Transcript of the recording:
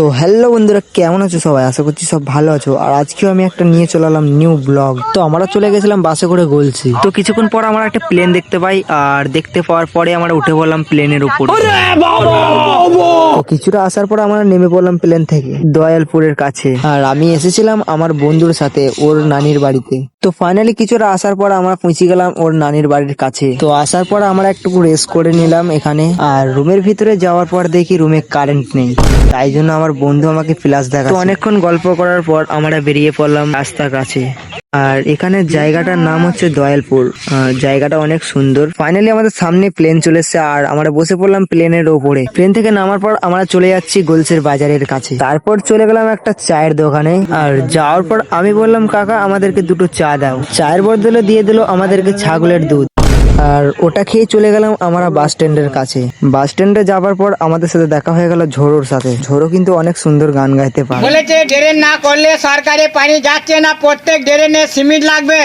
তো হ্যালো বন্ধুরা, কেমন আছো সবাই? আশা করছি সব ভালো আছো। আর আজকেও আমি একটা নিয়ে চলে এলাম নিউ ব্লগ। তো আমরা চলে গেছিলাম বাসে করে গলসি। তো কিছুক্ষণ পর আমরা একটা প্লেন দেখতে পাই, আর দেখতে পাওয়ার পরে আমরা উঠে পড়লাম প্লেনের উপর। তো কিছুটা আসার পর আমরা নেমে পড়লাম প্লেন থেকে দয়ালপুরের কাছে। আর আমি এসেছিলাম আমার বন্ধুর সাথে ওর নানির বাড়িতে। তো ফাইনালি কিছুটা আসার পর আমরা পৌঁছে গেলাম ওর নানির বাড়ির কাছে। তো আসার পর আমরা একটু রেস্ট করে নিলাম এখানে। আর রুমের ভিতরে যাওয়ার পর দেখি রুমে কারেন্ট নেই, তাই জন্য আমার বন্ধু আমাকে ফ্ল্যাশ দেখা। তো অনেকক্ষণ গল্প করার পর আমরা বেরিয়ে পড়লাম রাস্তার কাছে। আর এখানে জায়গাটার নাম হচ্ছে দয়ালপুর। জায়গাটা অনেক সুন্দর। ফাইনালি আমাদের সামনে প্লেন চলে এসেছে, আর আমরা বসে পড়লাম প্লেনের ওপরে। প্লেন থেকে নামার পর আমরা চলে যাচ্ছি গোলসের বাজারের কাছে। তারপর চলে গেলাম একটা চায়ের দোকানে। আর যাওয়ার পর আমি বললাম, কাকা আমাদেরকে দুটো চা দাও। চায়ের বদলে দিয়ে দিল আমাদেরকে ছাগলের দুধ। আর ওটা খেয়ে চলে গেলাম আমরা বাস স্ট্যান্ডের কাছে। বাস স্ট্যান্ডে যাবার পর আমাদের সাথে দেখা হয়ে গেল ঝোড়োর সাথে। ঝোড়ো কিন্তু অনেক সুন্দর গান গাইতে পারে। বলেছে ড্রেন না করলে সরকারে পানি যাচ্ছে না, প্রত্যেক ড্রেনে সিমেন্ট লাগবে।